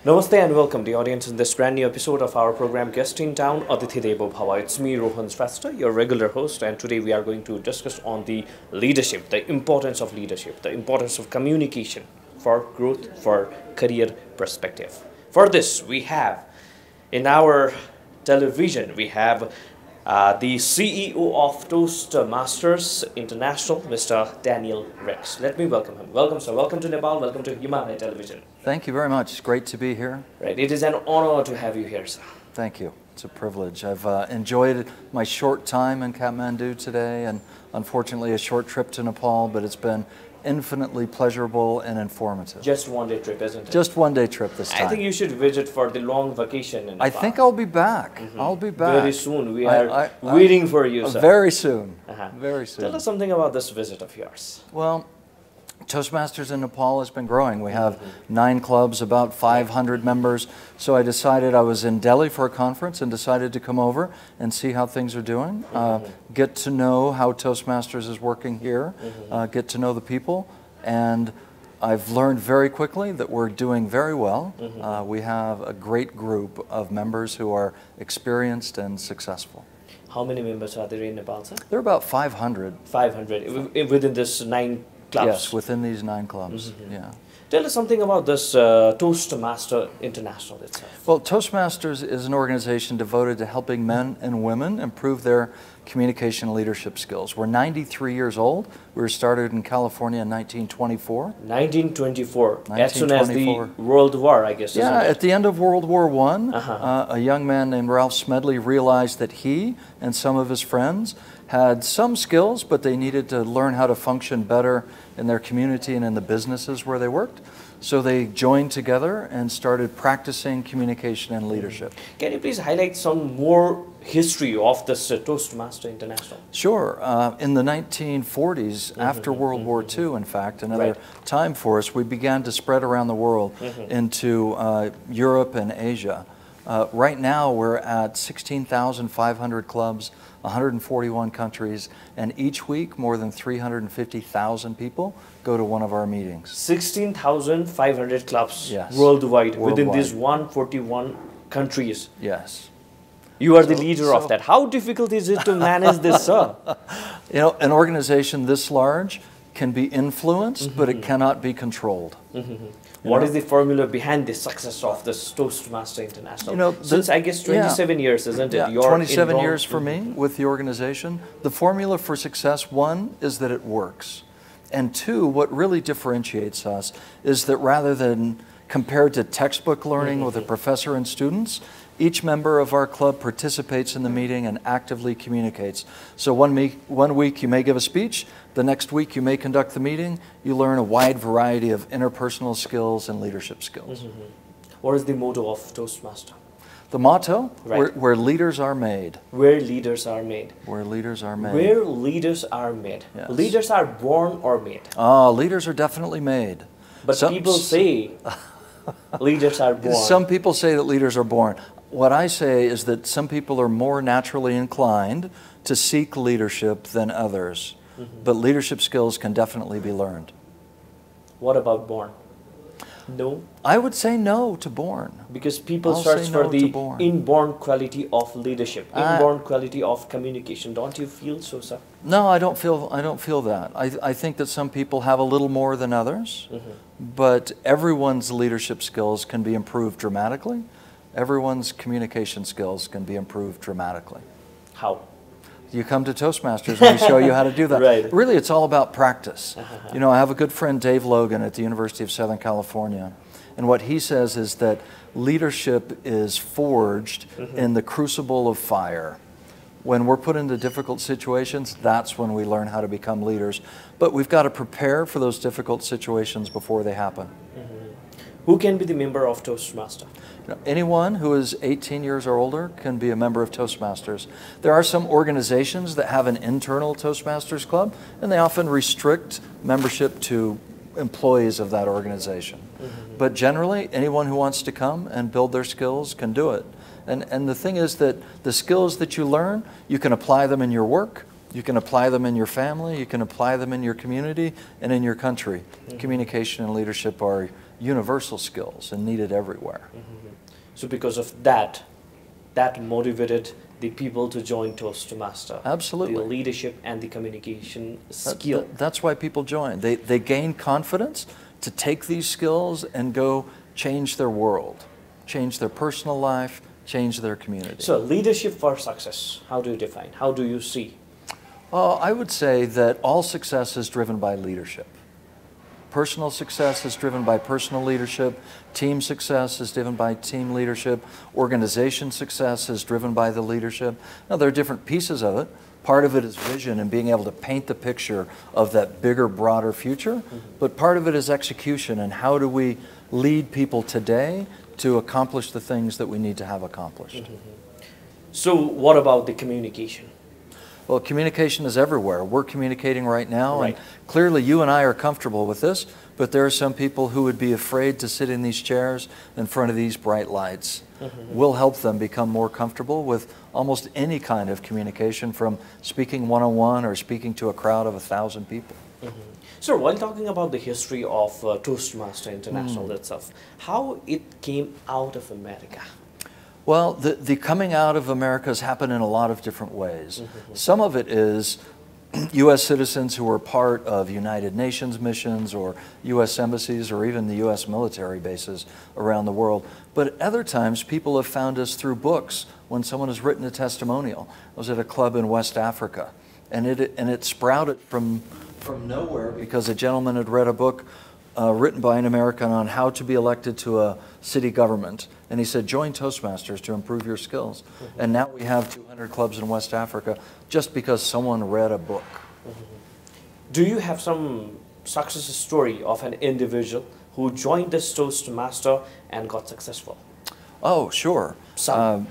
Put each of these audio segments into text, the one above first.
Namaste and welcome the audience in this brand new episode of our program Guest in Town Atithi Devo Bhava. It's me Rohan Shrestha, your regular host, and today we are going to discuss on the leadership, the importance of leadership, the importance of communication for growth, for career perspective. For this, we have in our television, we have the CEO of Toastmasters International, Mr. Daniel Rex. Let me welcome him. Welcome, sir. Welcome to Nepal. Welcome to Himalaya Television. Thank you very much. It's great to be here. Right. It is an honor to have you here, sir. Thank you. It's a privilege. I've enjoyed my short time in Kathmandu today and unfortunately a short trip to Nepal, but it's been infinitely pleasurable and informative. Just one day trip, isn't it? Just one day trip this time. I think you should visit for the long vacation in Nepal. I think I'll be back. I'll be back. Very soon. We are waiting for you, sir. Very soon. Very soon. Tell us something about this visit of yours. Well, Toastmasters in Nepal has been growing. We have 9 clubs, about 500 members. So I decided I was in Delhi for a conference and decided to come over and see how things are doing, get to know how Toastmasters is working here, get to know the people. And I've learned very quickly that we're doing very well. We have a great group of members who are experienced and successful. How many members are there in Nepal, sir? There are about 500. 500 within this 9 clubs? Yes, within these 9 clubs, yeah. Tell us something about this Toastmaster International itself. Well, Toastmasters is an organization devoted to helping men and women improve their communication and leadership skills. We're 93 years old. We were started in California in 1924. 1924, as soon as the World War, I guess, yeah, isn't it? at the end of World War I, a young man named Ralph Smedley realized that he and some of his friends had some skills, but they needed to learn how to function better in their community and in the businesses where they worked. So they joined together and started practicing communication and leadership. Can you please highlight some more history of this Toastmaster International? Sure. In the 1940s, after World War II, in fact, another time for us, we began to spread around the world into Europe and Asia. Right now, we're at 16,500 clubs, 141 countries, and each week more than 350,000 people go to one of our meetings. 16,500 clubs worldwide within these 141 countries. Yes. You are the leader of that. How difficult is it to manage this, sir? You know, an organization this large can be influenced, but it cannot be controlled. What is the formula behind the success of this Toastmaster International? You know, since I guess 27 years, isn't it? Yeah, You're 27 years for me with the organization. The formula for success, 1, is that it works. And 2, what really differentiates us is that rather than compared to textbook learning with a professor and students, each member of our club participates in the meeting and actively communicates. So one week you may give a speech, the next week you may conduct the meeting, you learn a wide variety of interpersonal skills and leadership skills. What is the motto of Toastmaster? The motto, where leaders are made. Where leaders are made. Where leaders are made. Where leaders are made. Yes. Leaders are born or made? Leaders are definitely made. But people say leaders are born. Some people say that leaders are born. What I say is that some people are more naturally inclined to seek leadership than others. But leadership skills can definitely be learned. What about born? No? I would say no to born. Because people search for the inborn quality of leadership, inborn quality of communication. Don't you feel so, sir? No, I don't feel that. I think that some people have a little more than others, but everyone's leadership skills can be improved dramatically. Everyone's communication skills can be improved dramatically. How? You come to Toastmasters and we show you how to do that. Really, it's all about practice. You know, I have a good friend, Dave Logan, at the University of Southern California. And what he says is that leadership is forged in the crucible of fire. When we're put into difficult situations, that's when we learn how to become leaders. But we've got to prepare for those difficult situations before they happen. Who can be the member of Toastmaster? You know, anyone who is 18 years or older can be a member of Toastmasters. There are some organizations that have an internal Toastmasters club, and they often restrict membership to employees of that organization. But generally, anyone who wants to come and build their skills can do it. And the thing is that the skills that you learn, you can apply them in your work, you can apply them in your family, you can apply them in your community and in your country. Communication and leadership are universal skills and needed everywhere. So because of that, that motivated the people to join Toastmaster. Absolutely. The leadership and the communication skill. That's why people join. They gain confidence to take these skills and go change their world, change their personal life, change their community. So leadership for success, how do you define? How do you see? I would say that all success is driven by leadership. Personal success is driven by personal leadership. Team success is driven by team leadership. Organization success is driven by the leadership. Now, there are different pieces of it. Part of it is vision and being able to paint the picture of that bigger, broader future. But part of it is execution and how do we lead people today to accomplish the things that we need to have accomplished. So what about the communication? Well, communication is everywhere. We're communicating right now, Right. and clearly you and I are comfortable with this, but there are some people who would be afraid to sit in these chairs in front of these bright lights. We'll help them become more comfortable with almost any kind of communication, from speaking one-on-one or speaking to a crowd of 1,000 people. So while talking about the history of Toastmasters International itself, how it came out of America? Well, the coming out of America has happened in a lot of different ways. Some of it is U.S. citizens who were part of United Nations missions or U.S. embassies or even the U.S. military bases around the world. But at other times, people have found us through books. When someone has written a testimonial, I was at a club in West Africa, and it sprouted from nowhere because a gentleman had read a book written by an American on how to be elected to a city government. And he said, join Toastmasters to improve your skills. And now we have 200 clubs in West Africa just because someone read a book. Do you have some success story of an individual who joined this Toastmaster and got successful? Oh, sure.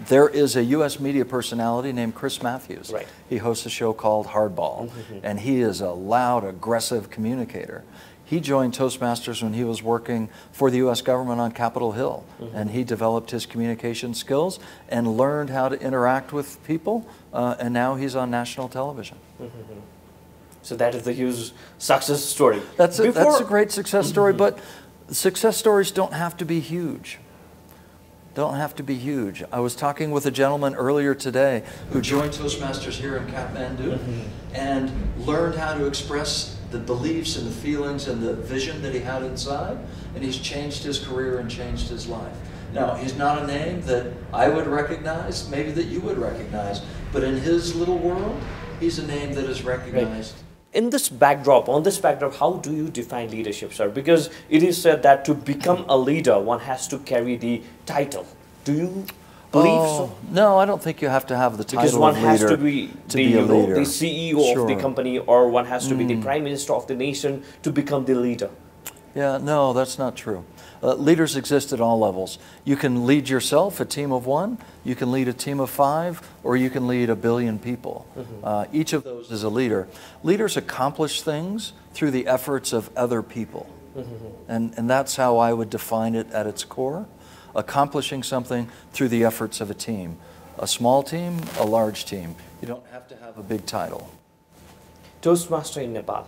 There is a U.S. media personality named Chris Matthews. Right. He hosts a show called Hardball, and he is a loud, aggressive communicator. He joined Toastmasters when he was working for the U.S. government on Capitol Hill, and he developed his communication skills and learned how to interact with people, and now he's on national television. So that is the huge success story. That's a great success story, but success stories don't have to be huge. Don't have to be huge. I was talking with a gentleman earlier today who joined Toastmasters here in Kathmandu and learned how to express the beliefs and the feelings and the vision that he had inside, and he's changed his career and changed his life. Now, he's not a name that I would recognize, maybe that you would recognize, but in his little world, he's a name that is recognized. Right. In this backdrop, how do you define leadership, sir? Because it is said that to become a leader, one has to carry the title. Do you believe so? No, I don't think you have to have the title because one of has leader to be a leader. the CEO Sure. of the company, or one has to be the prime minister of the nation to become the leader. Yeah, no, that's not true. Leaders exist at all levels. You can lead yourself, a team of one, you can lead a team of 5, or you can lead 1 billion people. Each of those is a leader. Leaders accomplish things through the efforts of other people. And that's how I would define it at its core. Accomplishing something through the efforts of a team. A small team, a large team. You don't have to have a big title. Toastmaster in Nepal.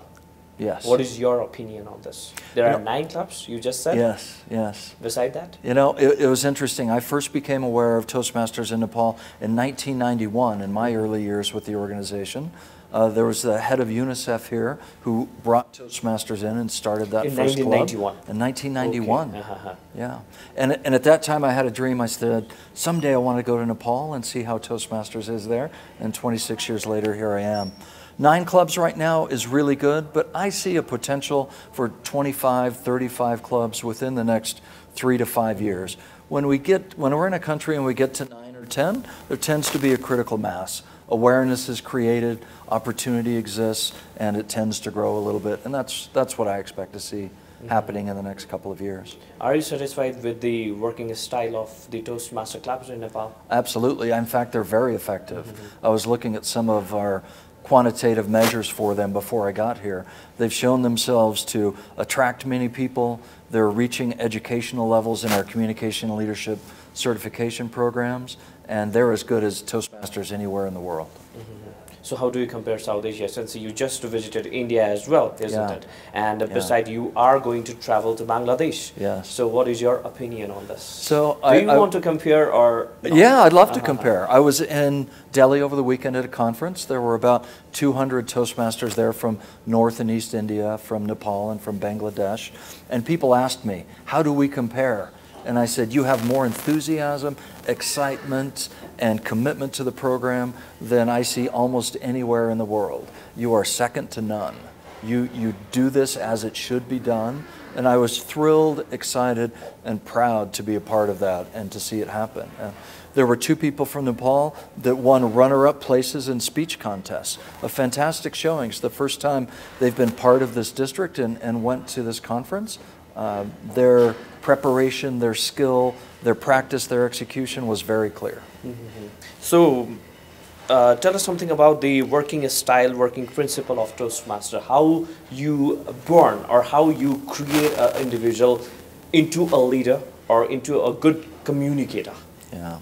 Yes. What is your opinion on this? There are 9 clubs, you just said? Yes, yes. Beside that? You know, it was interesting. I first became aware of Toastmasters in Nepal in 1991, in my early years with the organization. There was the head of UNICEF here who brought Toastmasters in and started that first club. In 1991. Okay. Yeah. And at that time I had a dream. I said, someday I want to go to Nepal and see how Toastmasters is there. And 26 years later, here I am. 9 clubs right now is really good, but I see a potential for 25, 35 clubs within the next 3 to 5 years. When we're in a country and we get to 9 or 10, there tends to be a critical mass. Awareness is created, opportunity exists, and it tends to grow a little bit. And that's what I expect to see happening in the next couple of years. Are you satisfied with the working style of the Toastmaster clubs in Nepal? Absolutely. In fact, they're very effective. I was looking at some of our quantitative measures for them before I got here. They've shown themselves to attract many people. They're reaching educational levels in our communication and leadership certification programs, and they're as good as Toastmasters anywhere in the world. So how do you compare South Asia, since you just visited India as well, isn't Yeah. it? And Yeah. beside, you are going to travel to Bangladesh. Yes. So what is your opinion on this? So do you want to compare or no? Yeah, I'd love to compare. I was in Delhi over the weekend at a conference. There were about 200 Toastmasters there from North and East India, from Nepal and from Bangladesh. And people asked me, how do we compare? And I said, you have more enthusiasm, excitement, and commitment to the program than I see almost anywhere in the world. You are second to none. You do this as it should be done. And I was thrilled, excited, and proud to be a part of that and to see it happen. There were 2 people from Nepal that won runner-up places in speech contests. A fantastic showings. The first time they've been part of this district and went to this conference. Their preparation, their skill, their practice, their execution was very clear. So tell us something about the working style, working principle of Toastmaster. How you born or how you create an individual into a leader or into a good communicator. Yeah.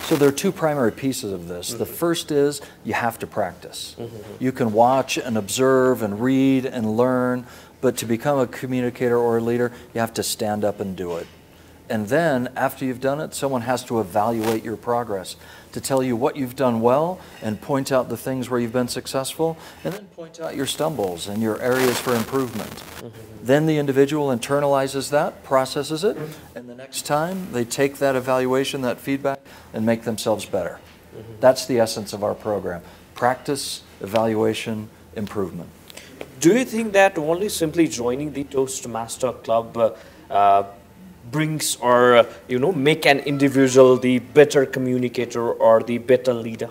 So there are 2 primary pieces of this. The first is you have to practice. You can watch and observe and read and learn, but to become a communicator or a leader, you have to stand up and do it. And then, after you've done it, someone has to evaluate your progress, to tell you what you've done well and point out the things where you've been successful, and then point out your stumbles and your areas for improvement. Then the individual internalizes that, processes it, and the next time they take that evaluation, that feedback, and make themselves better. That's the essence of our program. Practice, evaluation, improvement. Do you think that only simply joining the Toastmaster Club brings or make an individual the better communicator or the better leader?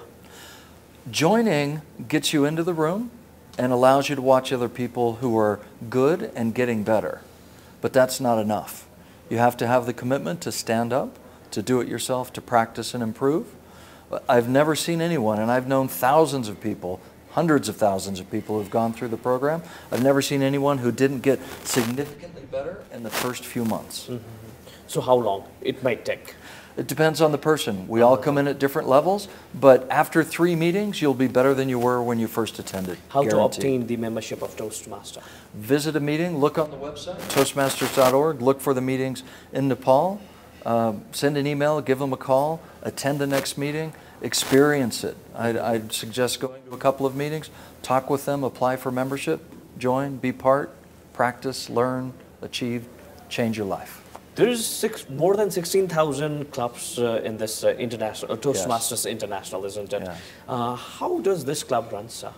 Joining gets you into the room and allows you to watch other people who are good and getting better. But that's not enough. You have to have the commitment to stand up, to do it yourself, to practice and improve. I've never seen anyone, and I've known thousands of people, hundreds of thousands of people who've gone through the program. I've never seen anyone who didn't get significantly better in the first few months. So how long it might take? It depends on the person. We all come in at different levels, but after 3 meetings, you'll be better than you were when you first attended. How Guaranteed. to obtain the membership of Toastmaster? Visit a meeting, look on the website, toastmasters.org, look for the meetings in Nepal, send an email, give them a call, attend the next meeting, experience it. I'd suggest going to a couple of meetings, talk with them, apply for membership, join, be part, practice, learn, achieve, change your life. There's more than 16,000 clubs in this international Toastmasters International, isn't it? Yeah. How does this club run, sir?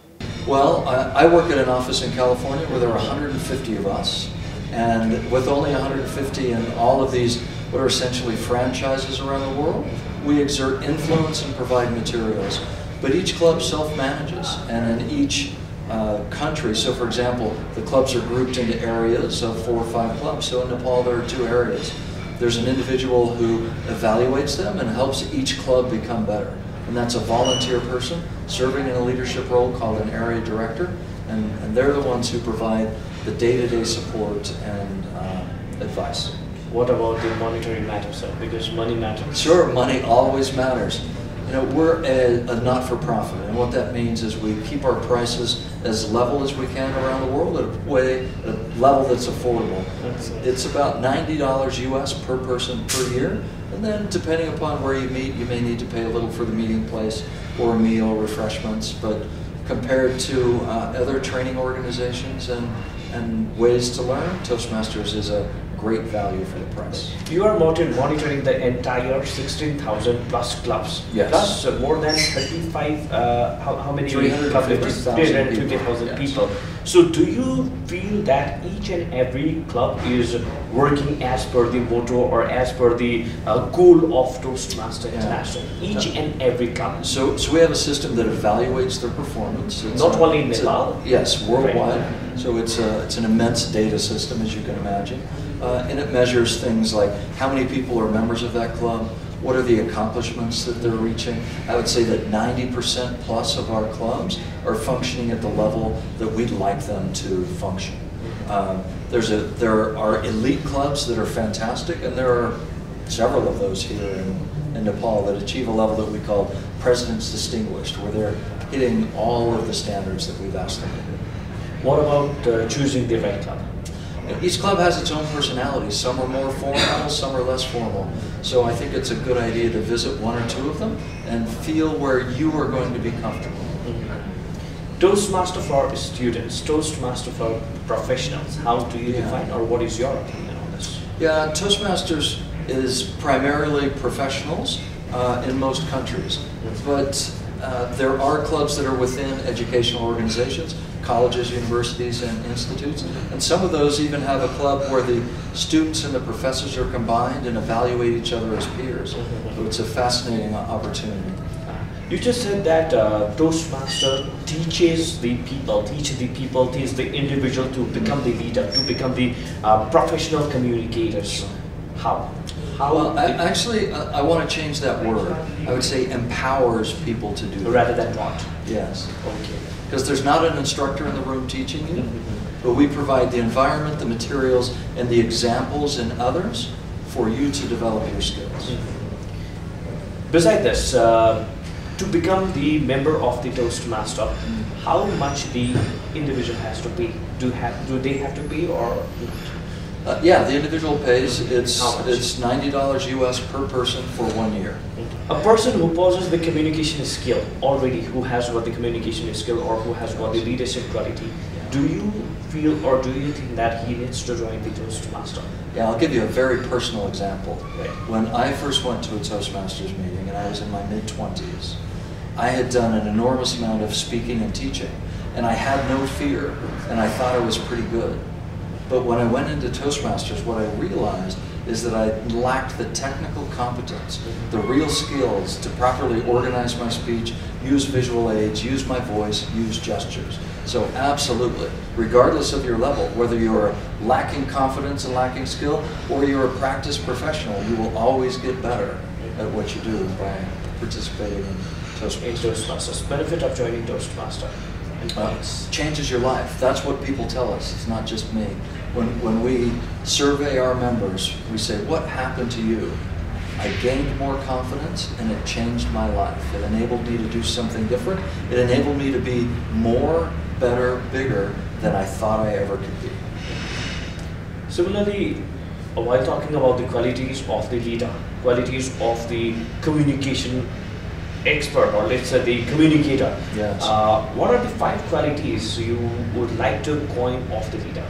Well, I work at an office in California where there are 150 of us. And with only 150 and all of these, what are essentially franchises around the world, we exert influence and provide materials. But each club self-manages, and in each country, so for example, the clubs are grouped into areas of 4 or 5 clubs. So in Nepal there are 2 areas. There's an individual who evaluates them and helps each club become better. And that's a volunteer person serving in a leadership role called an area director. And they're the ones who provide the day-to-day support and advice. What about the monetary matter, sir? Because money matters. Sure, money always matters. You know, we're a not-for-profit, and what that means is we keep our prices as level as we can around the world at a level that's affordable. It's about $90 US per person per year, and then depending upon where you meet, you may need to pay a little for the meeting place or a meal, refreshments, but compared to other training organizations and ways to learn, Toastmasters is a great value for the price. You are monitoring the entire 16,000 plus clubs. Yes. Plus more than 35, how many? 350,000 people. So do you feel that each and every club is working as per the motto or as per the goal of Toastmasters International? Each and every club. So we have a system that evaluates their performance. It's not only in Nepal? Yes, worldwide. Right. So it's an immense data system, as you can imagine. And it measures things like how many people are members of that club, what are the accomplishments that they're reaching. I would say that 90% plus of our clubs are functioning at the level that we'd like them to function. There are elite clubs that are fantastic, and there are several of those here in Nepal that achieve a level that we call President's Distinguished, where they're hitting all of the standards that we've asked them to hit. What about choosing the right club? Each club has its own personality. Some are more formal, some are less formal. So I think it's a good idea to visit one or two of them and feel where you are going to be comfortable. Toastmaster for students, Toastmaster for professionals. How do you define, or what is your opinion on this? Yeah, Toastmasters is primarily professionals in most countries, but there are clubs that are within educational organizations, colleges, universities, and institutes, and some of those even have a club where the students and the professors are combined and evaluate each other as peers. So it's a fascinating opportunity. You just said that Toastmaster teaches the people, teach the individual to become the leader, to become the professional communicators. How? Well, actually, I want to change that word. I would say empowers people to do that. Rather than what? Yes. Okay. Because there's not an instructor in the room teaching you, but we provide the environment, the materials, and the examples in others for you to develop your skills. Beside this, to become the member of the Toastmaster, how much the individual has to pay? Do they have to pay, or? Yeah, the individual pays. It's $90 US per person for 1 year. A person who possesses the communication skill already, who has got the communication skill or who has got the leadership quality, do you feel or do you think that he needs to join the Toastmaster? Yeah, I'll give you a very personal example. Right. When I first went to a Toastmasters meeting and I was in my mid-20s, I had done an enormous amount of speaking and teaching, and I had no fear, and I thought I was pretty good. But when I went into Toastmasters, what I realized is that I lacked the technical competence, the real skills to properly organize my speech, use visual aids, use my voice, use gestures. So absolutely, regardless of your level, whether you're lacking confidence and lacking skill, or you're a practiced professional, you will always get better at what you do by participating in Toastmasters. Benefit of joining Toastmaster. Changes your life. That's what people tell us. It's not just me. When we survey our members, we say, what happened to you? I gained more confidence and it changed my life. It enabled me to do something different. It enabled me to be more, better, bigger than I thought I ever could be. Similarly, while talking about the qualities of the leader, qualities of the communication expert, or let's say the communicator, yes. What are the 5 qualities you would like to coin of the leader?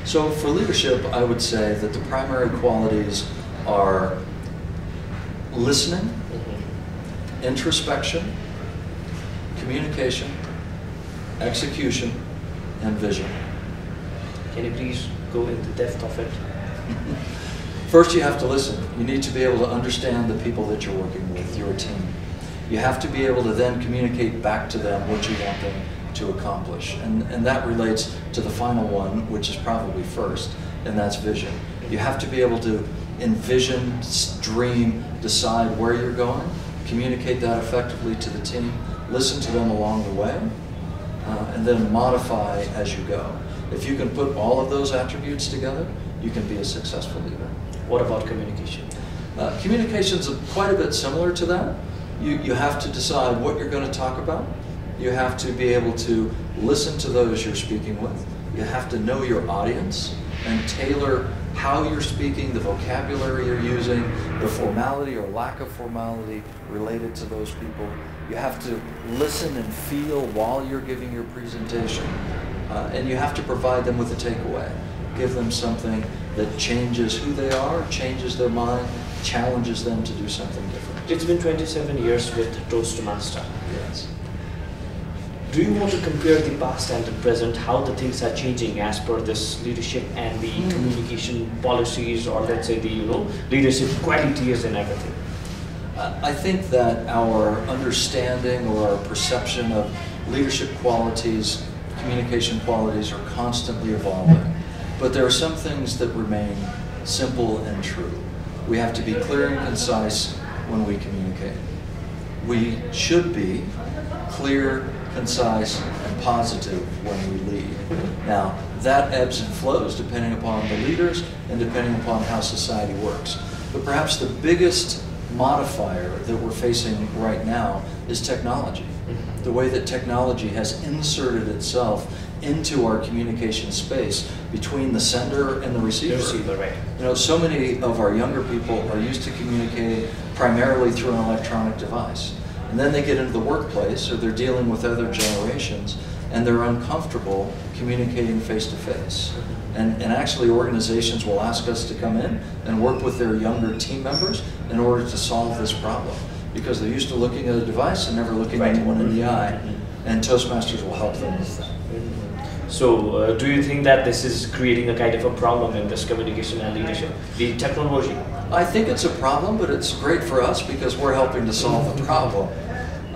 So for leadership, I would say that the primary qualities are listening, introspection, communication, execution, and vision. Can you please go into the depth of it? First, you have to listen. You need to be able to understand the people that you're working with, your team. You have to be able to then communicate back to them what you want them to accomplish. And that relates to the final one, which is probably first, and that's vision. You have to be able to envision, dream, decide where you're going, communicate that effectively to the team, listen to them along the way, and then modify as you go. If you can put all of those attributes together, you can be a successful leader. What about communication? Communication's quite a bit similar to that. You have to decide what you're going to talk about. You have to be able to listen to those you're speaking with. You have to know your audience and tailor how you're speaking, the vocabulary you're using, the formality or lack of formality related to those people. You have to listen and feel while you're giving your presentation. And you have to provide them with a takeaway. Give them something that changes who they are, changes their mind, challenges them to do something different. It's been 27 years with Toastmaster. Yes. Do you want to compare the past and the present, how the things are changing as per this leadership and the communication policies, or let's say the leadership qualities and everything? I think that our understanding or our perception of leadership qualities, communication qualities are constantly evolving. But there are some things that remain simple and true. We have to be clear and concise when we communicate. We should be clear, concise, and positive when we lead. Now, that ebbs and flows depending upon the leaders and depending upon how society works. But perhaps the biggest modifier that we're facing right now is technology. The way that technology has inserted itself into our communication space between the sender and the receiver. Right. You know, so many of our younger people are used to communicating primarily through an electronic device. And then they get into the workplace or they're dealing with other generations and they're uncomfortable communicating face-to-face. And actually organizations will ask us to come in and work with their younger team members in order to solve this problem. Because they're used to looking at a device and never looking anyone in the eye. And Toastmasters will help them with that. So, do you think that this is creating a kind of a problem in this communication and leadership, the technology? I think it's a problem, but it's great for us because we're helping to solve the problem.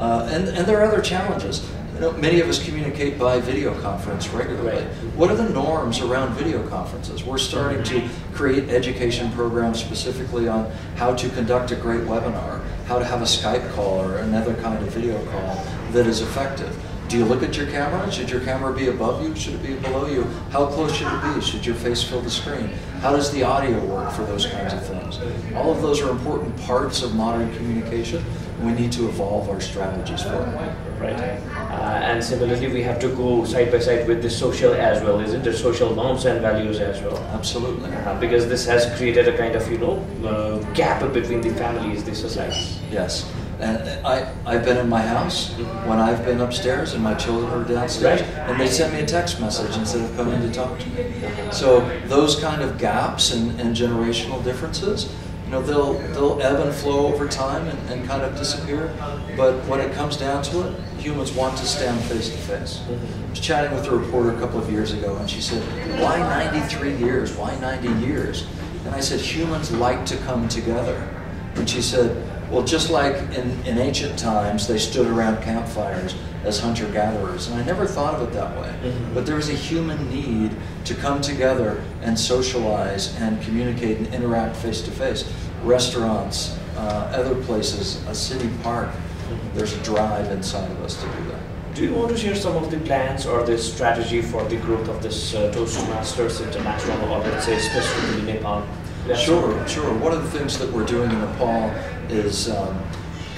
And there are other challenges. You know, many of us communicate by video conference regularly. What are the norms around video conferences? We're starting to create education programs specifically on how to conduct a great webinar, how to have a Skype call or another kind of video call that is effective. Do you look at your camera? Should your camera be above you? Should it be below you? How close should it be? Should your face fill the screen? How does the audio work for those kinds of things? All of those are important parts of modern communication. We need to evolve our strategies for it. Right. And similarly, we have to go side by side with the social as well, isn't there? Social norms and values as well. Absolutely. Because this has created a kind of, you know, gap between the families, the societies. Yes. And I've been in my house when I've been upstairs and my children are downstairs, and they send me a text message instead of coming to talk to me. So those kind of gaps and generational differences, you know, they'll ebb and flow over time and kind of disappear. But when it comes down to it, humans want to stand face to face. I was chatting with a reporter a couple of years ago, and she said, "Why 93 years? Why 90 years?" And I said, "Humans like to come together." And she said, "Well, just like in ancient times, they stood around campfires as hunter-gatherers." And I never thought of it that way. But there is a human need to come together and socialize and communicate and interact face-to-face. Restaurants, other places, a city park, there's a drive inside of us to do that. Do you want to share some of the plans or the strategy for the growth of this Toastmasters International, or let's say specifically Nepal? Sure. One of the things that we're doing in Nepal is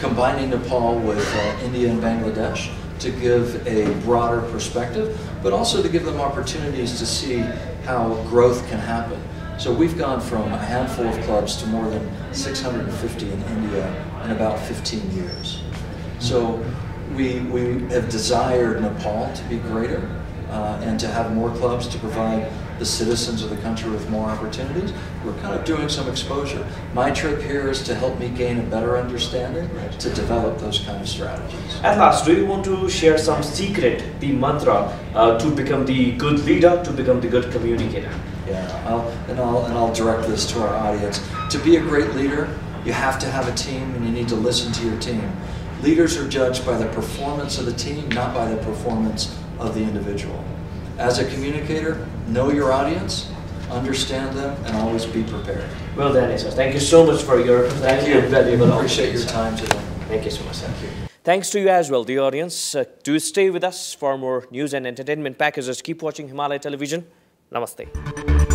combining Nepal with India and Bangladesh to give a broader perspective, but also to give them opportunities to see how growth can happen. So we've gone from a handful of clubs to more than 650 in India in about 15 years. So we have desired Nepal to be greater and to have more clubs to provide the citizens of the country with more opportunities. We're kind of doing some exposure. My trip here is to help me gain a better understanding to develop those kind of strategies. At last, do you want to share some secret, the mantra, to become the good leader, to become the good communicator? Yeah, I'll direct this to our audience. To be a great leader, you have to have a team and you need to listen to your team. Leaders are judged by the performance of the team, not by the performance of the individual. As a communicator, know your audience, understand them, and always be prepared. Well done, sir. Thank you so much for your valuable. Appreciate your time today. Thank you so much. Thank you. Thanks to you as well, the audience. Do stay with us for more news and entertainment packages. Keep watching Himalaya Television. Namaste.